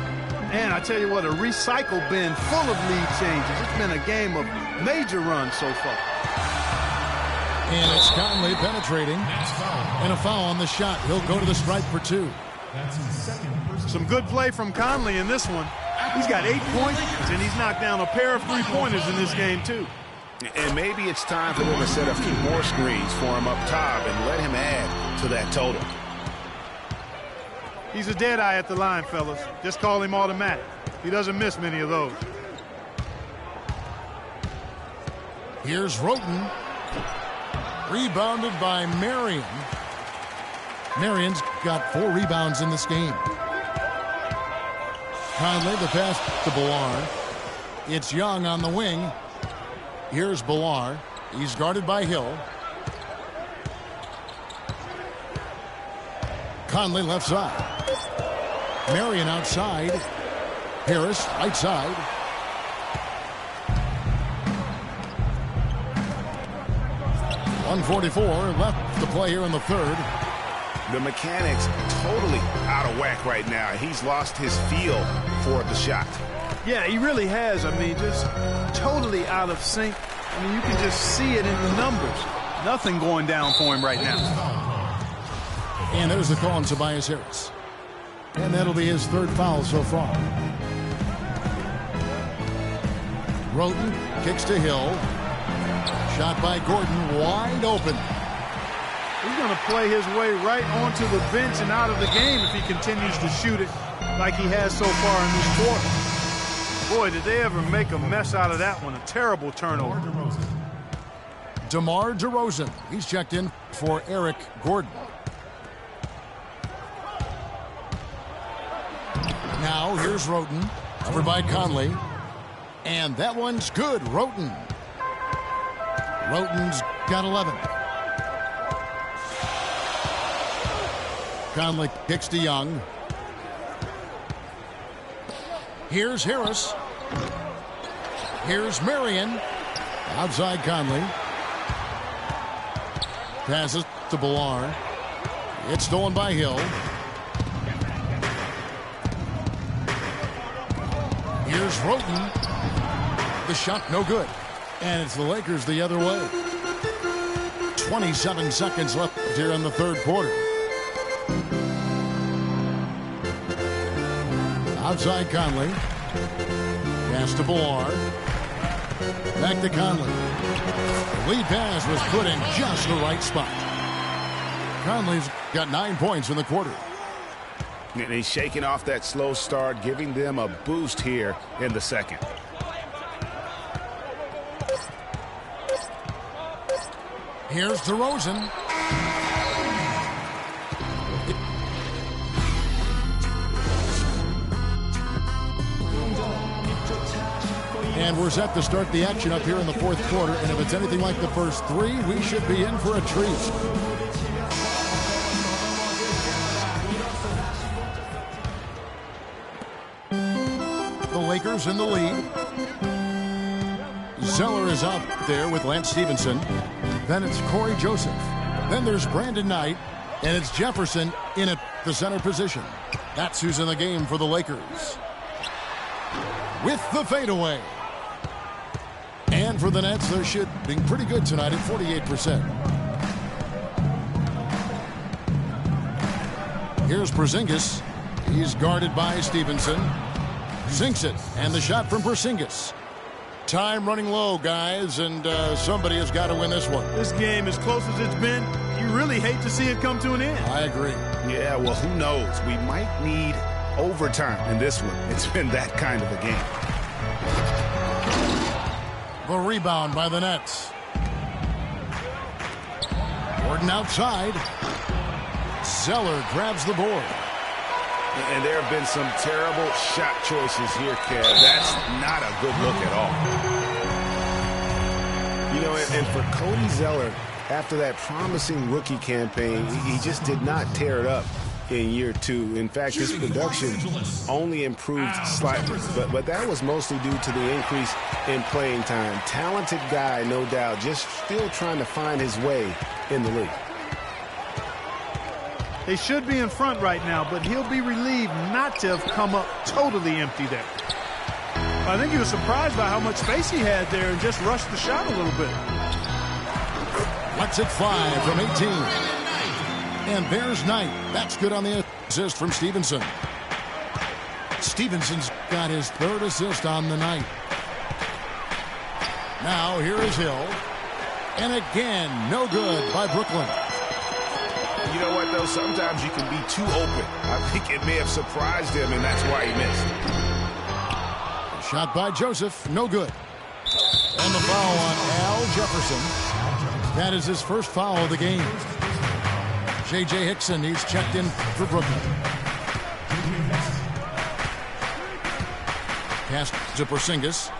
And I tell you what, a recycle bin full of lead changes. It's been a game of major runs so far. And it's Conley penetrating. And a foul on the shot. He'll go to the stripe for 2. That's his second personal. Some good play from Conley in this one. He's got 8 points, and he's knocked down a pair of three-pointers in this game, too. And maybe it's time for them to set a few more screens for him up top and let him add to that total. He's a dead eye at the line, fellas. Just call him automatic. He doesn't miss many of those. Here's Roten. Rebounded by Marion. Marion's got 4 rebounds in this game. Conley, the pass to Ballard. It's Young on the wing. Here's Ballard. He's guarded by Hill. Conley left side. Marion outside. Harris right side. .144 left to play here in the third. The mechanics totally out of whack right now. He's lost his feel for the shot. Yeah, he really has. I mean, just totally out of sync. I mean, you can just see it in the numbers. Nothing going down for him right now. And there's the call on Tobias Harris. And that'll be his third foul so far. Roten kicks to Hill. Shot by Gordon, wide open. He's going to play his way right onto the bench and out of the game if he continues to shoot it like he has so far in this quarter. Boy, did they ever make a mess out of that one. A terrible turnover. DeMar DeRozan. He's checked in for Eric Gordon. Now here's Roten. Covered by Conley. And that one's good. Roten's got 11. Conley kicks to Young. Here's Harris. Here's Marion. Outside Conley. Passes to Ballard. It's stolen by Hill. Here's Roten. The shot no good. And it's the Lakers the other way. 27 seconds left here in the third quarter. Outside Conley. Pass to Ballard. Back to Conley. The lead pass was put in just the right spot. Conley's got 9 points in the quarter. And he's shaking off that slow start, giving them a boost here in the second. Here's DeRozan. And we're set to start the action up here in the fourth quarter. And if it's anything like the first three, we should be in for a treat. The Lakers in the lead. Zeller is out there with Lance Stevenson. Then it's Corey Joseph. Then there's Brandon Knight. And it's Jefferson in at the center position. That's who's in the game for the Lakers. With the fadeaway. And for the Nets, they're shooting pretty good tonight at 48%. Here's Porzingis. He's guarded by Stevenson. Sinks it. And the shot from Porzingis. Time running low, guys, and somebody has got to win this one. This game, as close as it's been, you really hate to see it come to an end. I agree. Yeah, well, who knows? We might need overtime in this one. It's been that kind of a game. The rebound by the Nets. Gordon outside. Zeller grabs the board. And there have been some terrible shot choices here, Kev. That's not a good look at all. You know, and for Cody Zeller, after that promising rookie campaign, he just did not tear it up in year two. In fact, his production only improved slightly. But that was mostly due to the increase in playing time. Talented guy, no doubt, just still trying to find his way in the league. They should be in front right now, but he'll be relieved not to have come up totally empty there. I think he was surprised by how much space he had there and just rushed the shot a little bit. Lets it fly from 18. And there's Knight. That's good on the assist from Stevenson. Stevenson's got his third assist on the night. Now here is Hill. And again, no good by Brooklyn. You know what, though? Sometimes you can be too open. I think it may have surprised him, and that's why he missed. Shot by Joseph, no good. And the foul on Al Jefferson. That is his first foul of the game. J.J. Hickson, he's checked in for Brooklyn. Pass to Porzingis.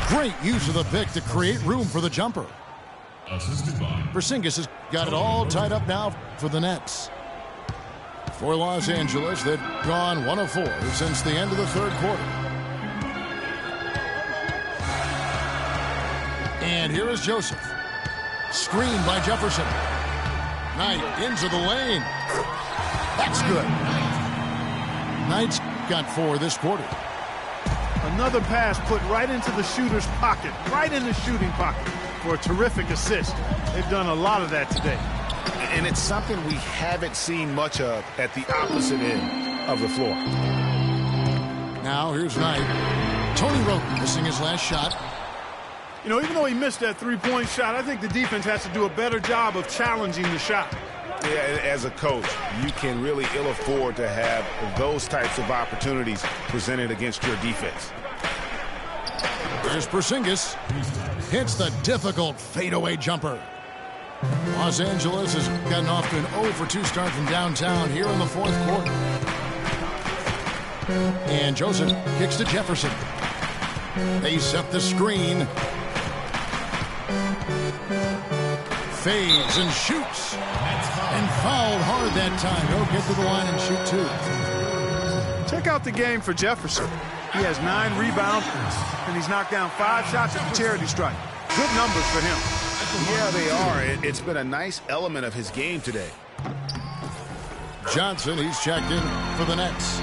Great use of the pick to create room for the jumper. Porzingis has got it all tied up now for the Nets. For Los Angeles, they've gone 1 of 4 since the end of the third quarter. And here is Joseph. Screened by Jefferson. Knight into the lane. That's good. Knight's got 4 this quarter. Another pass put right into the shooter's pocket, right in the shooting pocket for a terrific assist. They've done a lot of that today. And it's something we haven't seen much of at the opposite end of the floor. Now here's Knight. Tony Wroten missing his last shot. You know, even though he missed that three-point shot, I think the defense has to do a better job of challenging the shot. Yeah, as a coach, you can really ill afford to have those types of opportunities presented against your defense. There's Porzingis. Hits the difficult fadeaway jumper. Los Angeles has gotten off to an 0-for-2 start from downtown here in the fourth quarter. And Joseph kicks to Jefferson. They set the screen. Fades and shoots. And fouled hard that time. He'll get to the line and shoot two. Check out the game for Jefferson. He has 9 rebounds, and he's knocked down 5 shots at the charity stripe. Good numbers for him. Yeah, they are. It's been a nice element of his game today. Johnson, he's checked in for the Nets.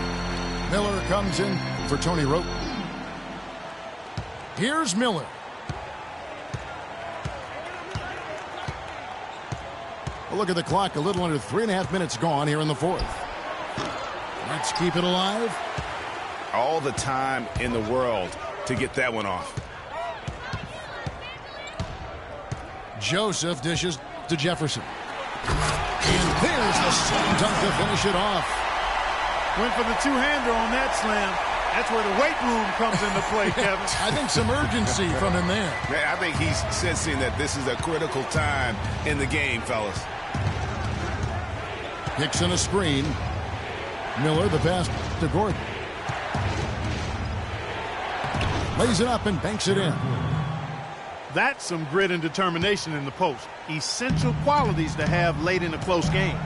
Miller comes in for Tony Wroten. Here's Miller. A look at the clock, a little under 3.5 minutes gone here in the fourth. Let's keep it alive. All the time in the world to get that one off. Joseph dishes to Jefferson. And there's the slam dunk to finish it off. Went for the two-hander on that slam. That's where the weight room comes into play, Kevin. I think some urgency from him there. I think he's sensing that this is a critical time in the game, fellas. Hicks in a screen. Miller, the pass to Gordon. Lays it up and banks it in. That's some grit and determination in the post. Essential qualities to have late in a close game.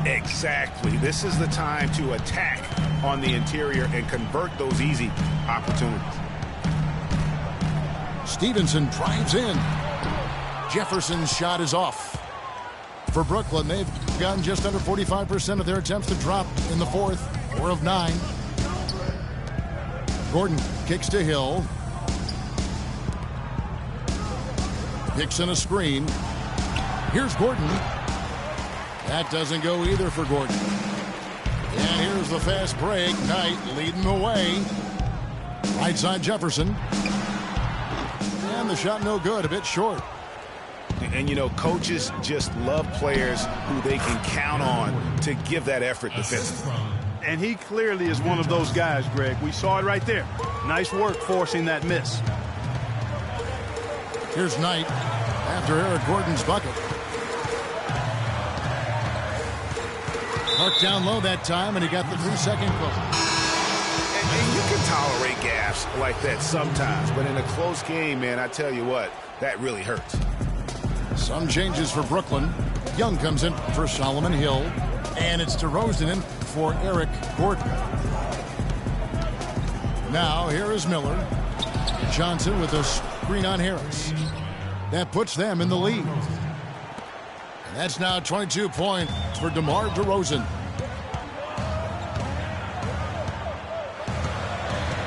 Exactly. This is the time to attack on the interior and convert those easy opportunities. Stevenson drives in. Jefferson's shot is off. For Brooklyn, they've gotten just under 45% of their attempts to drop in the fourth, 4 of 9. Gordon kicks to Hill. Hicks in a screen. Here's Gordon. That doesn't go either for Gordon. And here's the fast break. Knight leading the way. Right side Jefferson. And the shot no good, a bit short. And, you know, coaches just love players who they can count on to give that effort defensively. And he clearly is one of those guys, Greg. We saw it right there. Nice work forcing that miss. Here's Knight after Eric Gordon's bucket. Marked down low that time, and he got the 3-second call. And you can tolerate gaffes like that sometimes, but in a close game, man, I tell you what, that really hurts. Some changes for Brooklyn. Young comes in for Solomon Hill, and it's DeRozan in for Eric Gordon. Now, here is Miller. Johnson with a screen on Harris. That puts them in the lead. And that's now 22 points for DeMar DeRozan.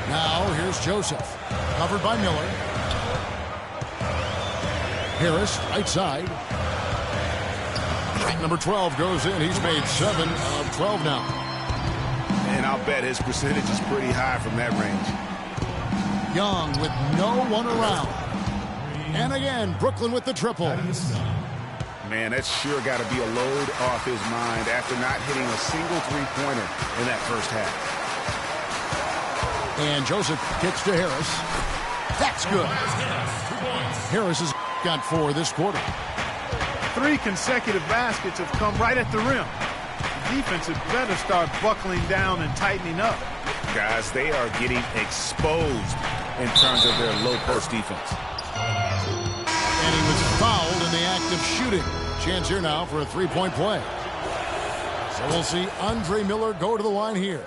Now, here's Joseph. Covered by Miller. Harris, right side. Shot number 12 goes in. He's made 7 of 12 now. And I'll bet his percentage is pretty high from that range. Young with no one around. And again, Brooklyn with the triple. Man, that's sure got to be a load off his mind after not hitting a single three-pointer in that first half. And Joseph kicks to Harris. That's good. Harris has got 4 this quarter. 3 consecutive baskets have come right at the rim. The defense had better start buckling down and tightening up. Guys, they are getting exposed in terms of their low post defense. And he was fouled in the act of shooting. Chance here now for a 3-point play. So we'll see Andre Miller go to the line here.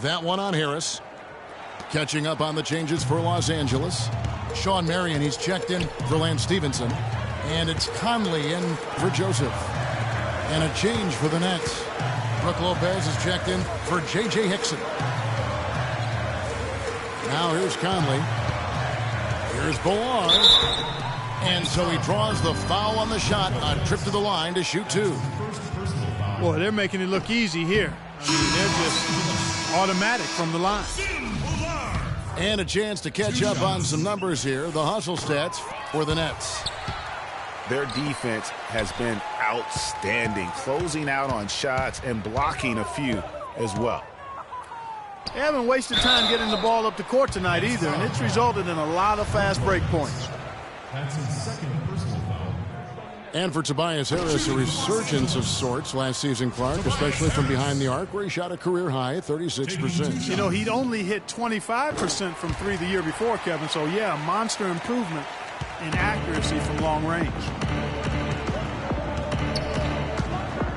That one on Harris. Catching up on the changes for Los Angeles. Sean Marion, he's checked in for Lance Stevenson. And it's Conley in for Joseph. And a change for the Nets. Brook Lopez is checked in for J.J. Hickson. Now here's Conley. Here's Ballard. And so he draws the foul on the shot. A trip to the line to shoot two. Boy, they're making it look easy here. I mean, they're just automatic from the line. And a chance to catch up on some numbers here. The hustle stats for the Nets. Their defense has been outstanding, closing out on shots and blocking a few as well. They haven't wasted time getting the ball up the court tonight either, and it's resulted in a lot of fast break points. That's his second personal foul. And for Tobias Harris, a resurgence of sorts last season, Clark, especially from behind the arc, where he shot a career-high 36%. You know, he'd only hit 25% from three the year before, Kevin, so yeah, a monster improvement in accuracy from long range.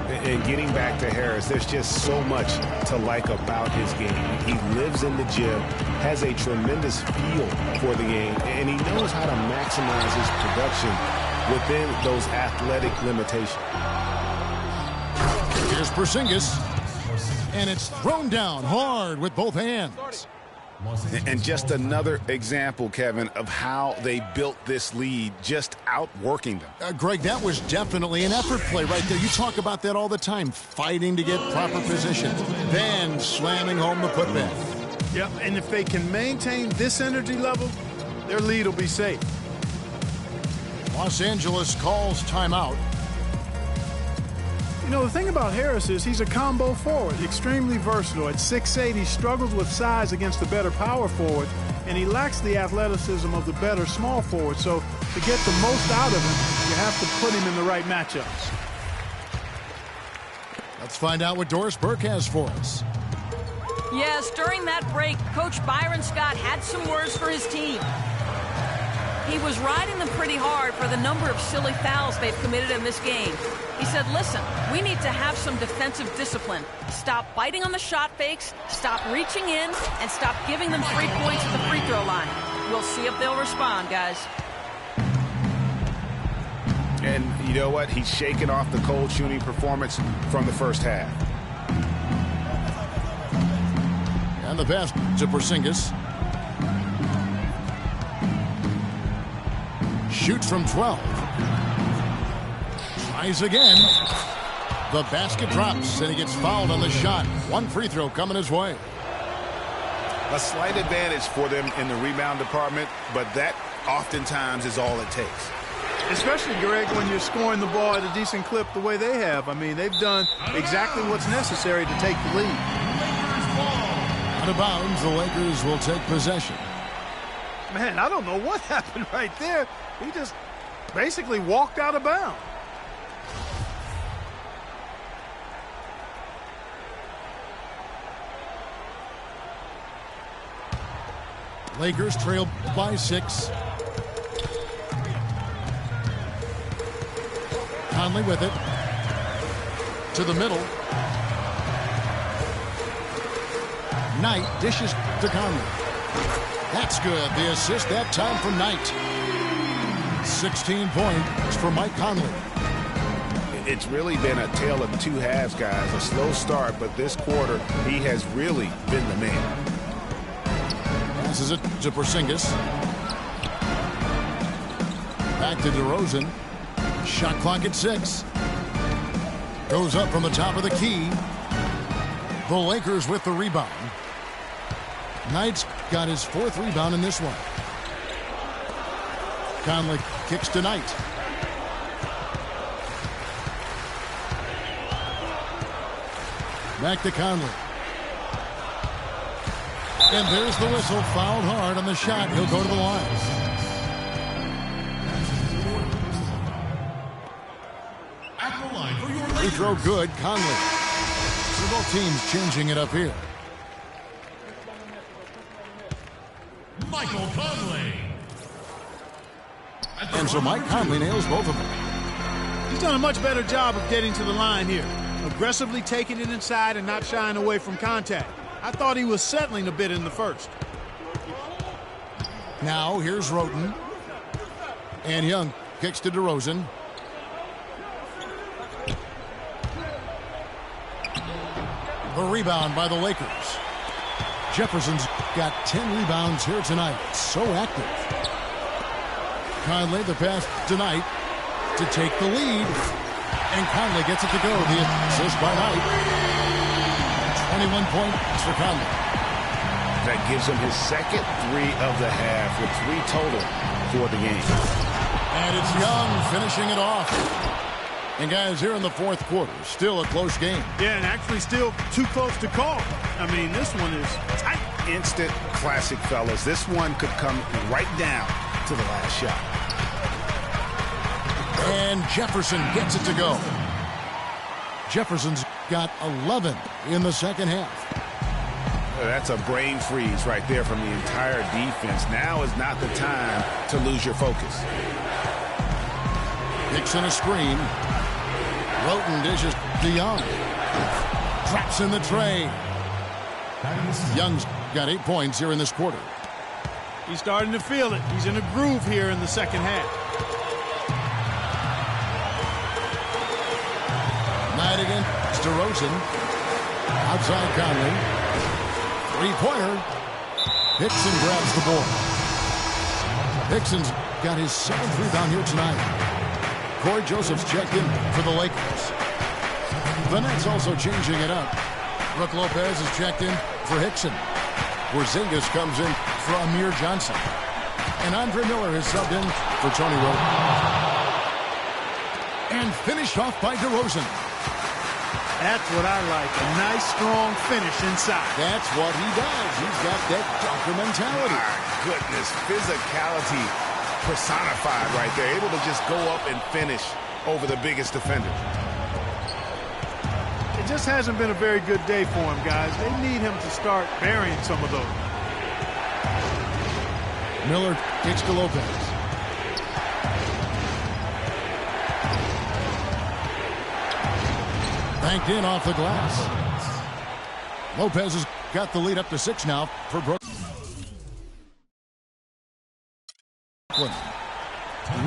And getting back to Harris, there's just so much to like about his game. He lives in the gym, has a tremendous feel for the game, and he knows how to maximize his production within those athletic limitations. Here's Porzingis, and it's thrown down hard with both hands. And just another example, Kevin, of how they built this lead, just outworking them. Greg, that was definitely an effort play right there. You talk about that all the time, fighting to get proper position, then slamming home the putback. Yep, and if they can maintain this energy level, their lead will be safe. Los Angeles calls timeout. You know, the thing about Harris is he's a combo forward, extremely versatile. At 6'8", he struggles with size against the better power forward, and he lacks the athleticism of the better small forward. So to get the most out of him, you have to put him in the right matchups. Let's find out what Doris Burke has for us. Yes, during that break, Coach Byron Scott had some words for his team. He was riding them pretty hard for the number of silly fouls they've committed in this game. He said, listen, we need to have some defensive discipline. Stop biting on the shot fakes, stop reaching in, and stop giving them 3 points at the free throw line. We'll see if they'll respond, guys. And you know what? He's shaking off the cold shooting performance from the first half. And the pass to Porzingis. Shoots from 12. Tries again. The basket drops, and he gets fouled on the shot. One free throw coming his way. A slight advantage for them in the rebound department, but that oftentimes is all it takes. Especially, Greg, when you're scoring the ball at a decent clip the way they have. I mean, they've done exactly what's necessary to take the lead. Out of bounds, the Lakers will take possession. Man, I don't know what happened right there. He just basically walked out of bounds. Lakers trail by 6. Conley with it. To the middle. Knight dishes to Conley. That's good. The assist that time from Knight. 16 points for Mike Conley. It's really been a tale of two halves, guys. A slow start, but this quarter, he has really been the man. Passes it to Porzingis. Back to DeRozan. Shot clock at 6. Goes up from the top of the key. The Lakers with the rebound. Knight's got his 4th rebound in this one. Conley kicks to Knight. Back to Conley. And there's the whistle. Fouled hard on the shot. He'll go to the line. At the line for your Free Lakers. throw good. Conley. So both teams changing it up here. Michael Conley. And so Mike Conley nails both of them. He's done a much better job of getting to the line here. Aggressively taking it inside and not shying away from contact. I thought he was settling a bit in the first. Now here's Roten. And Young kicks to DeRozan. The rebound by the Lakers. Jefferson's got 10 rebounds here tonight. So active. Conley, the pass tonight to take the lead. And Conley gets it to go. The assist by Knight. 21 points for Conley. That gives him his second 3 of the half with 3 total for the game. And it's Young finishing it off. And guys, here in the fourth quarter, still a close game. Yeah, and actually still too close to call. I mean, this one is tight. Instant classic, fellas. This one could come right down to the last shot. And Jefferson gets it to go. Jefferson's got 11 in the second half. That's a brain freeze right there from the entire defense. Now is not the time to lose your focus. Hickson a screen. Roten dishes to Young. Traps in the tray. Young's got 8 points here in this quarter. He's starting to feel it. He's in a groove here in the second half. Knight against DeRozan. Outside Conley. Three-pointer. Hickson grabs the board. Hickson's got his 7th rebound here tonight. Corey Joseph's checked in for the Lakers. The Nets also changing it up. Brook Lopez is checked in for Hickson. Porzingis comes in for Amir Johnson. And Andre Miller is subbed in for Tony Roden. And finished off by DeRozan. That's what I like. A nice, strong finish inside. That's what he does. He's got that dunker mentality. My goodness, physicality personified right there. Able to just go up and finish over the biggest defender. It just hasn't been a very good day for him, guys. They need him to start burying some of those. Miller kicks to Lopez. Banked in off the glass. Lopez has got the lead up to 6 now for Brooklyn.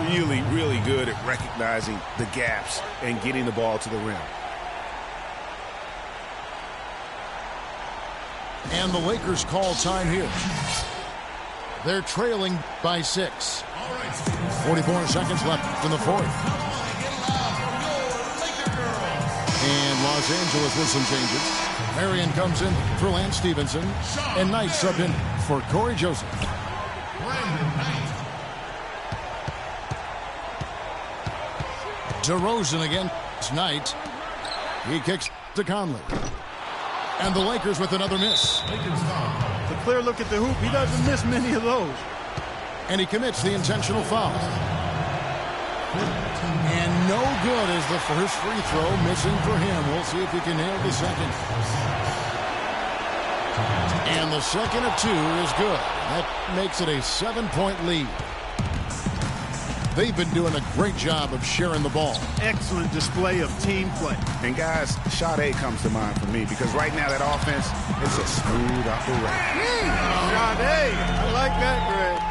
Really, really good at recognizing the gaps and getting the ball to the rim. And the Lakers call time here. They're trailing by 6. 44 seconds left in the fourth. And Los Angeles with some changes. Marion comes in for Lance Stevenson. And Knight subbed in for Corey Joseph. DeRozan again tonight. He kicks to Conley. And the Lakers with another miss. The clear look at the hoop. He doesn't miss many of those. And he commits the intentional foul. And no good is the first free throw missing for him. We'll see if he can nail the second. And the second of 2 is good. That makes it a 7-point lead. They've been doing a great job of sharing the ball. Excellent display of team play. And guys, shot A comes to mind for me because right now that offense is a smooth operation. Shot A. I like that, Greg.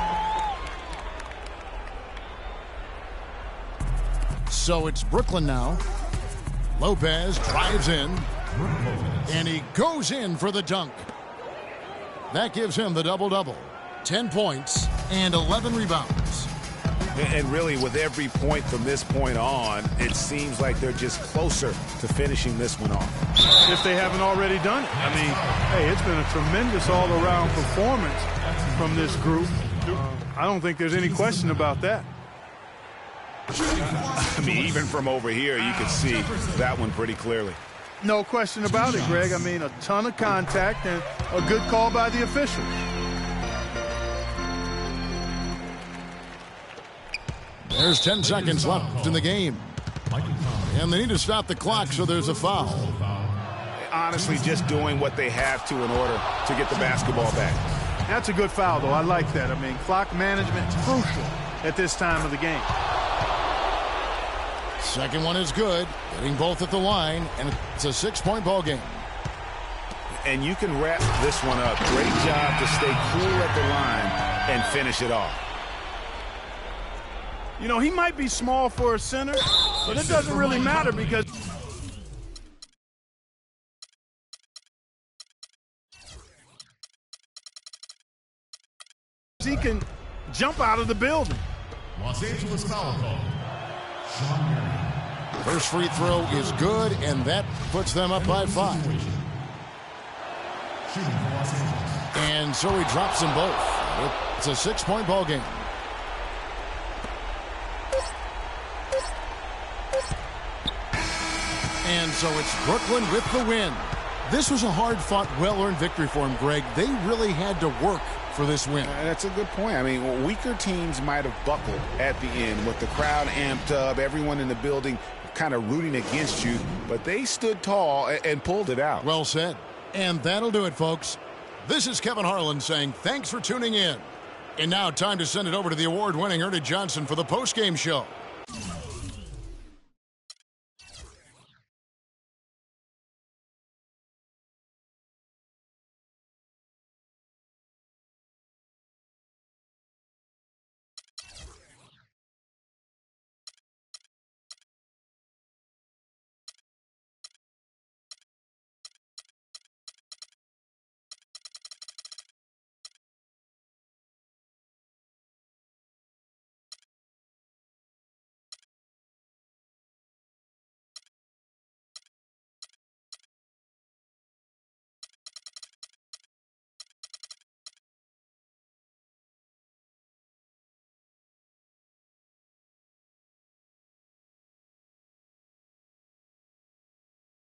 So it's Brooklyn now. Lopez drives in. And he goes in for the dunk. That gives him the double-double. 10 points and 11 rebounds. And really, with every point from this point on, it seems like they're just closer to finishing this one off. If they haven't already done it. I mean, hey, it's been a tremendous all-around performance from this group. I don't think there's any question about that. I mean, even from over here, you can see that one pretty clearly. No question about it, Greg. I mean, a ton of contact and a good call by the officials. There's 10 seconds left in the game. And they need to stop the clock, so there's a foul. Honestly, just doing what they have to in order to get the basketball back. That's a good foul, though. I like that. I mean, clock management is crucial at this time of the game. Second one is good. Getting both at the line, and it's a 6-point ball game. And you can wrap this one up. Great job to stay cool at the line and finish it off. You know, he might be small for a center, but it doesn't really matter because jump out of the building. Los Angeles foul call. Sean Marion. First free throw is good, and that puts them up by 5. Shooting for Los Angeles. And so he drops them both. It's a 6-point ball game. And so it's Brooklyn with the win. This was a hard-fought, well-earned victory for him, Greg. They really had to work for this win. That's a good point. I mean, weaker teams might have buckled at the end with the crowd amped up, everyone in the building kind of rooting against you, but they stood tall and pulled it out. Well said. And that'll do it, folks. This is Kevin Harlan saying thanks for tuning in. And now time to send it over to the award-winning Ernie Johnson for the postgame show.